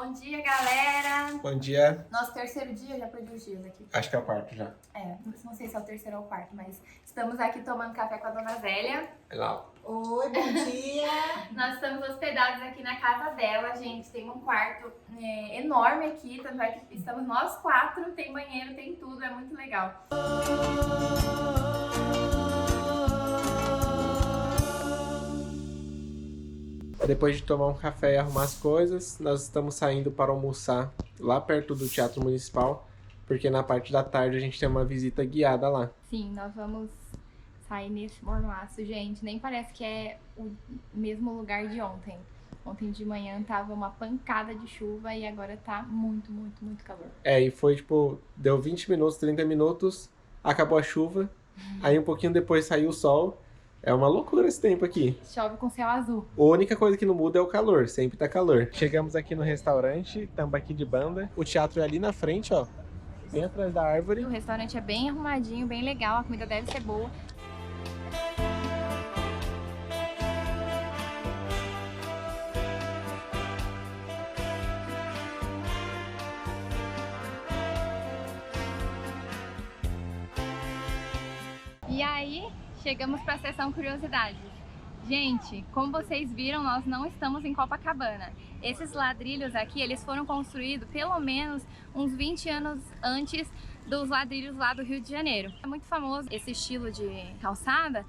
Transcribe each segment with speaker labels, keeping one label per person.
Speaker 1: Bom dia, galera!
Speaker 2: Bom dia.
Speaker 1: Nosso terceiro dia, já perdi os dias aqui.
Speaker 2: Acho que é o quarto já.
Speaker 1: Não sei se é o terceiro ou o quarto, mas estamos aqui tomando café com a dona Zélia.
Speaker 2: Olá.
Speaker 3: Oi, bom dia!
Speaker 1: Nós estamos hospedados aqui na casa dela, gente. Tem um quarto enorme aqui, tanto é que estamos nós quatro, tem banheiro, tem tudo, é muito legal.
Speaker 2: Depois de tomar um café e arrumar as coisas, nós estamos saindo para almoçar lá perto do Teatro Municipal, porque na parte da tarde a gente tem uma visita guiada lá.
Speaker 1: Sim, nós vamos sair nesse mormaço, gente. Nem parece que é o mesmo lugar de ontem. Ontem de manhã tava uma pancada de chuva e agora tá muito, muito, muito calor.
Speaker 2: E foi tipo, deu 20 minutos, 30 minutos, acabou a chuva, aí um pouquinho depois saiu o sol. É uma loucura esse tempo aqui.
Speaker 1: Chove com céu azul.
Speaker 2: A única coisa que não muda é o calor, sempre tá calor. Chegamos aqui no restaurante, Tambaqui de Banda. O teatro é ali na frente, ó, bem atrás da árvore.
Speaker 1: O restaurante é bem arrumadinho, bem legal, a comida deve ser boa. E aí, chegamos para a sessão curiosidades. Gente, como vocês viram, nós não estamos em Copacabana. Esses ladrilhos aqui, eles foram construídos pelo menos uns 20 anos antes dos ladrilhos lá do Rio de Janeiro. É muito famoso esse estilo de calçada,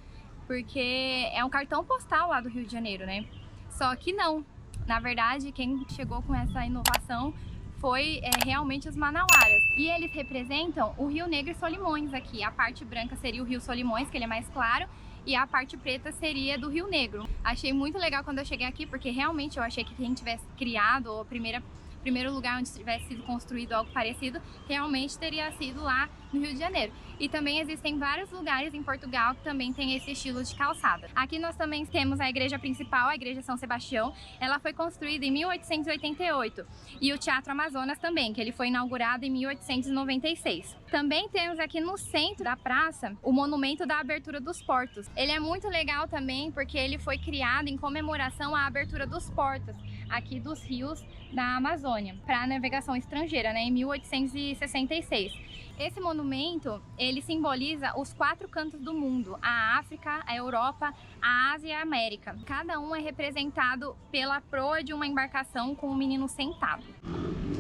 Speaker 1: porque é um cartão postal lá do Rio de Janeiro, né? Só que não. Na verdade, quem chegou com essa inovação foi realmente os manauaras. E eles representam o Rio Negro e Solimões aqui. A parte branca seria o Rio Solimões, que ele é mais claro, e a parte preta seria do Rio Negro. Achei muito legal quando eu cheguei aqui, porque realmente eu achei que quem tivesse criado, ou primeiro lugar onde tivesse sido construído algo parecido, realmente teria sido lá no Rio de Janeiro. E também existem vários lugares em Portugal que também tem esse estilo de calçada. Aqui nós também temos a igreja principal, a igreja São Sebastião. Ela foi construída em 1888. E o Teatro Amazonas também, que ele foi inaugurado em 1896. Também temos aqui no centro da praça o monumento da abertura dos portos. Ele é muito legal também porque ele foi criado em comemoração à abertura dos portos aqui dos rios da Amazônia para a navegação estrangeira, né, em 1866. Esse monumento, ele simboliza os 4 cantos do mundo: a África, a Europa, a Ásia e a América. Cada um é representado pela proa de uma embarcação com um menino sentado.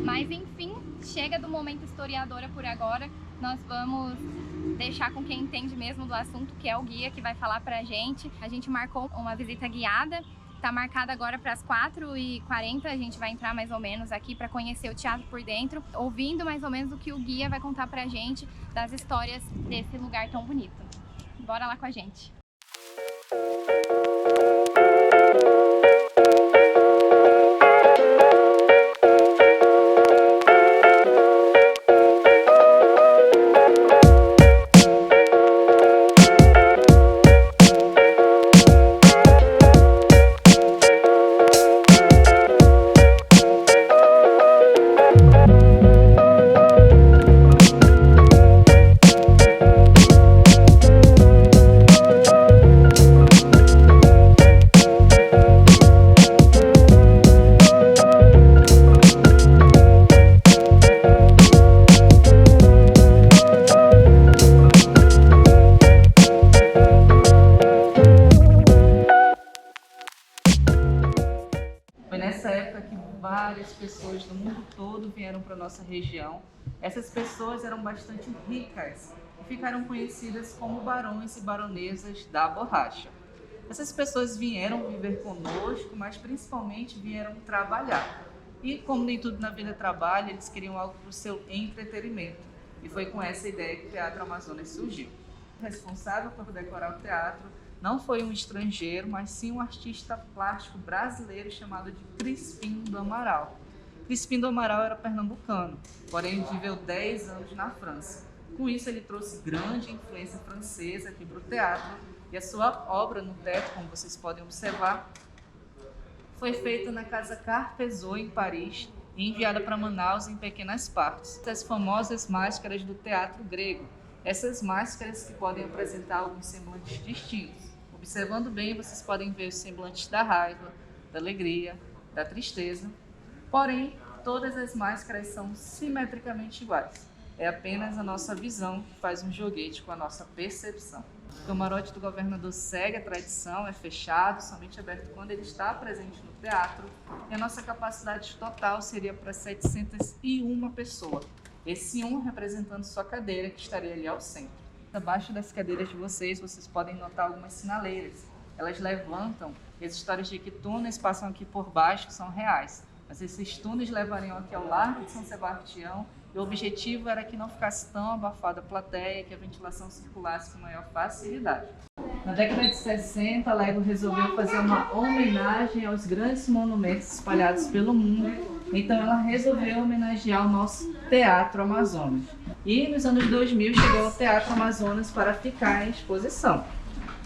Speaker 1: Mas enfim, chega do momento historiadora por agora. Nós vamos deixar com quem entende mesmo do assunto, que é o guia que vai falar pra gente. A gente marcou uma visita guiada. Tá marcada agora para as 4h40, a gente vai entrar mais ou menos aqui para conhecer o teatro por dentro, ouvindo mais ou menos o que o guia vai contar pra gente das histórias desse lugar tão bonito. Bora lá com a gente!
Speaker 3: Foi nessa época que várias pessoas do mundo todo vieram para nossa região. Essas pessoas eram bastante ricas e ficaram conhecidas como barões e baronesas da borracha. Essas pessoas vieram viver conosco, mas principalmente vieram trabalhar. E como nem tudo na vida é trabalho, eles queriam algo para o seu entretenimento. E foi com essa ideia que o Teatro Amazonas surgiu. O responsável por decorar o teatro não foi um estrangeiro, mas sim um artista plástico brasileiro chamado de Crispim do Amaral. Crispim do Amaral era pernambucano, porém viveu 10 anos na França. Com isso ele trouxe grande influência francesa aqui para o teatro, e a sua obra no teto, como vocês podem observar, foi feita na Casa Carpezot, em Paris, e enviada para Manaus em pequenas partes. As famosas máscaras do teatro grego, essas máscaras que podem apresentar alguns semblantes distintos. Observando bem, vocês podem ver os semblantes da raiva, da alegria, da tristeza. Porém, todas as máscaras são simetricamente iguais. É apenas a nossa visão que faz um joguete com a nossa percepção. O camarote do governador segue a tradição, é fechado, somente aberto quando ele está presente no teatro, e a nossa capacidade total seria para 701 pessoas. Esse um representando sua cadeira, que estaria ali ao centro. Abaixo das cadeiras de vocês podem notar algumas sinaleiras. Elas levantam, e as histórias de que túneis passam aqui por baixo são reais. Mas esses túneis levariam aqui ao Largo de São Sebastião, e o objetivo era que não ficasse tão abafada a plateia, que a ventilação circulasse com maior facilidade. Na década de 60, a Lego resolveu fazer uma homenagem aos grandes monumentos espalhados pelo mundo, então ela resolveu homenagear o nosso Teatro Amazonas. E nos anos 2000 chegou o Teatro Amazonas para ficar em exposição.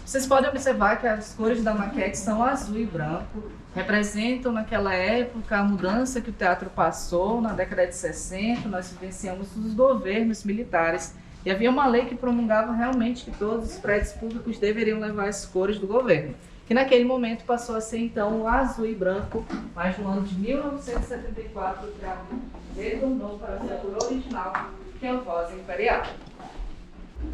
Speaker 3: Vocês podem observar que as cores da maquete são azul e branco, representam naquela época a mudança que o teatro passou na década de 60, nós vivenciamos os governos militares e havia uma lei que promulgava realmente que todos os prédios públicos deveriam levar as cores do governo, que naquele momento passou a ser então o azul e branco, mas no ano de 1974 o teatro retornou para a sua cor original, que é o rosa imperial.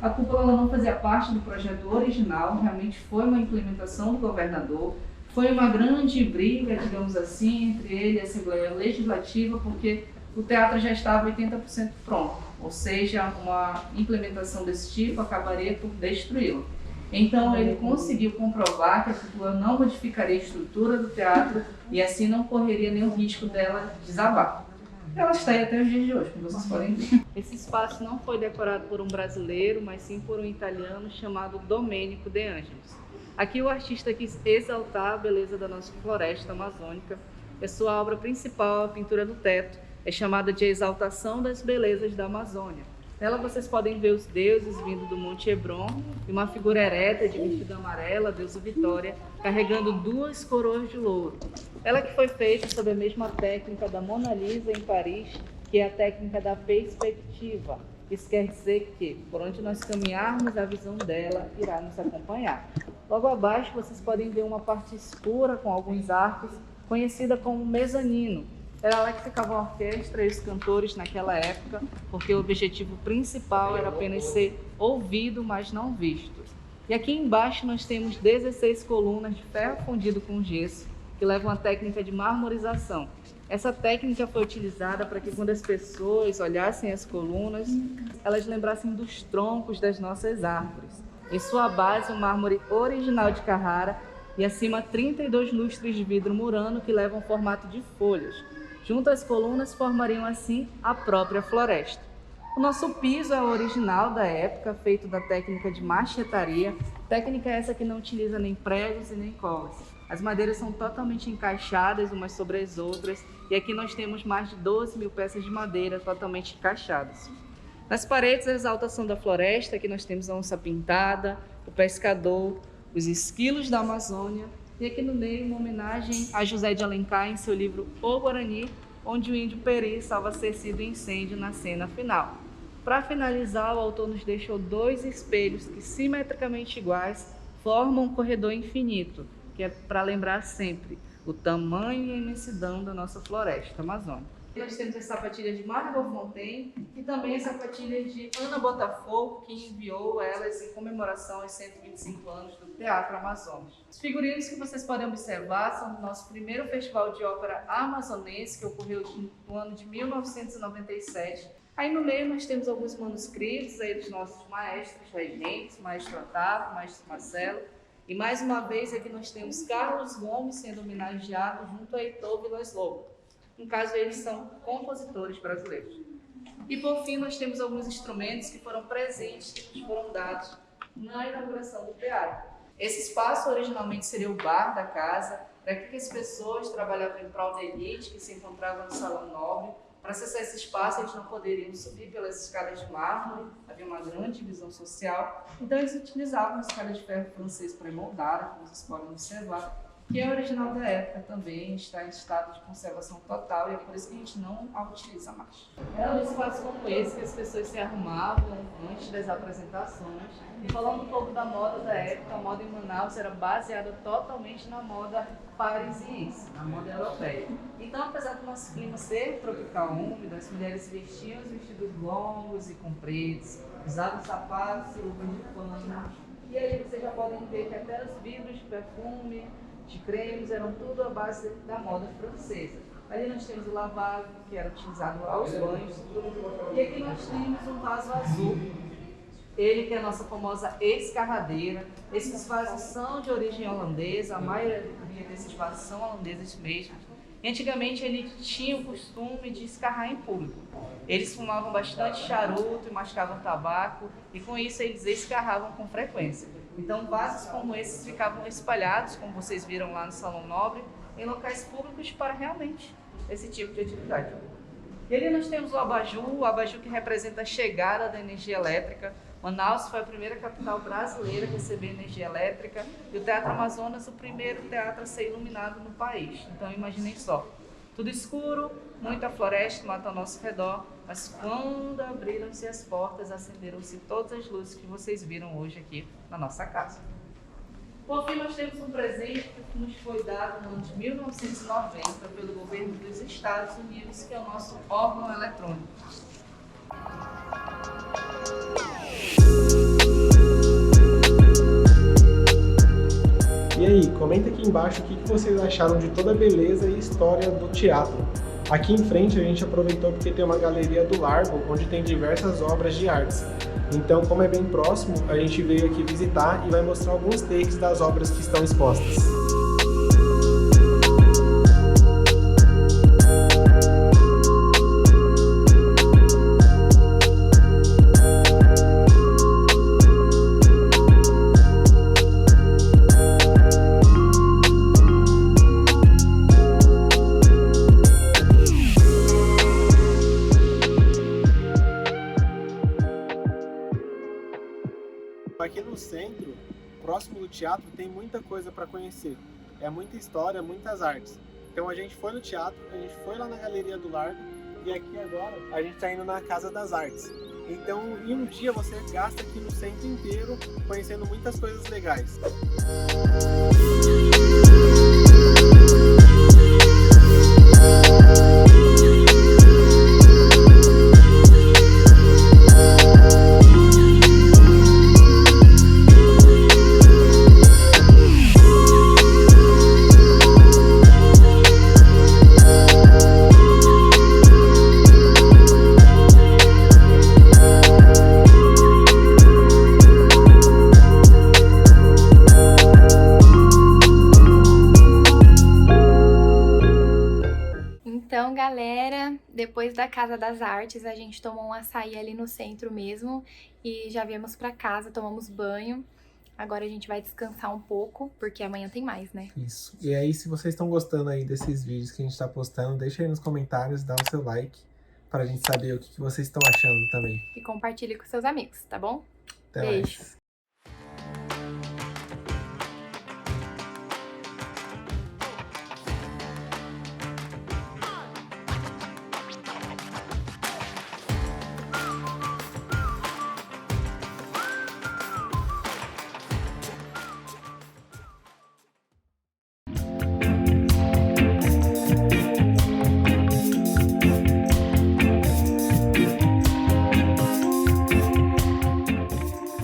Speaker 3: A cúpula não fazia parte do projeto original, realmente foi uma implementação do governador. Foi uma grande briga, digamos assim, entre ele e a Assembleia Legislativa, porque o teatro já estava 80% pronto, ou seja, uma implementação desse tipo acabaria por destruí-lo. Então ele conseguiu comprovar que a cúpula não modificaria a estrutura do teatro e assim não correria nenhum risco dela desabar. Ela está aí até os dias de hoje, como vocês podem ver. Esse espaço não foi decorado por um brasileiro, mas sim por um italiano chamado Domenico De Angelis. Aqui o artista quis exaltar a beleza da nossa floresta amazônica. A sua obra principal, a pintura do teto, é chamada de Exaltação das Belezas da Amazônia. Nela vocês podem ver os deuses vindo do Monte Hebron e uma figura ereta de vestido amarelo, a deusa Vitória, carregando 2 coroas de louro. Ela que foi feita sob a mesma técnica da Mona Lisa em Paris, que é a técnica da perspectiva. Isso quer dizer que, por onde nós caminharmos, a visão dela irá nos acompanhar. Logo abaixo vocês podem ver uma parte escura com alguns arcos, conhecida como mezanino. Era lá que ficava a orquestra e os cantores naquela época, porque o objetivo principal era apenas ser ouvido, mas não visto. E aqui embaixo nós temos 16 colunas de ferro fundido com gesso, que levam a técnica de marmorização. Essa técnica foi utilizada para que quando as pessoas olhassem as colunas, elas lembrassem dos troncos das nossas árvores. Em sua base, um mármore original de Carrara e acima 32 lustres de vidro murano que levam formato de folhas. Junto às colunas formariam assim a própria floresta. O nosso piso é o original da época, feito da técnica de machetaria, técnica essa que não utiliza nem pregos e nem colas. As madeiras são totalmente encaixadas umas sobre as outras e aqui nós temos mais de 12.000 peças de madeira totalmente encaixadas. Nas paredes, a exaltação da floresta, aqui nós temos a onça pintada, o pescador, os esquilos da Amazônia e aqui no meio uma homenagem a José de Alencar em seu livro O Guarani, onde o índio Peri salva Ceci do incêndio na cena final. Para finalizar, o autor nos deixou 2 espelhos que, simetricamente iguais, formam um corredor infinito, que é para lembrar sempre o tamanho e a imensidão da nossa floresta amazônica. Nós temos as sapatilhas de Margot Fontaine e também as sapatilhas de Ana Botafogo, que enviou elas em comemoração aos 125 anos do Teatro Amazonas. Os figurinos que vocês podem observar são do nosso primeiro festival de ópera amazonense, que ocorreu no ano de 1997. Aí no meio nós temos alguns manuscritos aí dos nossos maestros regentes, Maestro Otávio, Maestro Marcelo. E mais uma vez aqui nós temos Carlos Gomes sendo homenageado junto a Heitor Villa-Lobos. No caso, eles são compositores brasileiros. E por fim, nós temos alguns instrumentos que foram presentes, que foram dados na inauguração do teatro. Esse espaço originalmente seria o bar da casa, para que as pessoas trabalhavam em prol da elite, que se encontrava no Salão Nobre. Para acessar esse espaço, eles não poderiam subir pelas escadas de mármore, havia uma grande divisão social. Então, eles utilizavam a escada de ferro francês pré-moldada, como vocês podem observar, que é original da época também, está em estado de conservação total e é por isso que a gente não a utiliza mais. Era um espaço como esse que as pessoas se arrumavam antes das apresentações. E falando um pouco da moda da época, a moda em Manaus era baseada totalmente na moda parisiense, a moda europeia. Então, apesar do nosso clima ser tropical úmido, as mulheres vestiam os vestidos longos e compridos, usavam sapatos e roupas de pano. E aí vocês já podem ver que até os vidros de perfume, de cremes, eram tudo à base da moda francesa. Ali nós temos o lavabo, que era utilizado aos banhos. E aqui nós temos um vaso azul. Ele que é a nossa famosa escarradeira. Esses vasos são de origem holandesa, a maioria desses vasos são holandeses mesmo. E antigamente ele tinha o costume de escarrar em público. Eles fumavam bastante charuto e mascavam tabaco, e com isso eles escarravam com frequência. Então vasos como esses ficavam espalhados, como vocês viram lá no Salão Nobre, em locais públicos para realmente esse tipo de atividade. E ali nós temos o abajur que representa a chegada da energia elétrica. Manaus foi a primeira capital brasileira a receber energia elétrica e o Teatro Amazonas o primeiro teatro a ser iluminado no país. Então imaginem só, tudo escuro, muita floresta mata ao nosso redor, mas quando abriram-se as portas, acenderam-se todas as luzes que vocês viram hoje aqui na nossa casa. Por fim, nós temos um presente que nos foi dado no ano de 1990 pelo governo dos Estados Unidos, que é o nosso órgão eletrônico.
Speaker 2: E aí, comenta aqui embaixo o que vocês acharam de toda a beleza e história do teatro. Aqui em frente a gente aproveitou porque tem uma galeria do Largo, onde tem diversas obras de artes. Então, como é bem próximo, a gente veio aqui visitar e vai mostrar alguns takes das obras que estão expostas. Aqui no centro, próximo do teatro, tem muita coisa para conhecer. É muita história, muitas artes. Então a gente foi no teatro, a gente foi lá na Galeria do Largo e aqui agora a gente está indo na Casa das Artes. Então em um dia você gasta aqui no centro inteiro conhecendo muitas coisas legais.
Speaker 1: Então, galera, depois da Casa das Artes, a gente tomou um açaí ali no centro mesmo e já viemos pra casa, tomamos banho. Agora a gente vai descansar um pouco, porque amanhã tem mais, né?
Speaker 2: Isso. E aí, se vocês estão gostando aí desses vídeos que a gente tá postando, deixa aí nos comentários, dá o seu like, pra gente saber o que vocês estão achando também.
Speaker 1: E compartilhe com seus amigos, tá bom?
Speaker 2: Até
Speaker 1: Beijo!
Speaker 2: mais.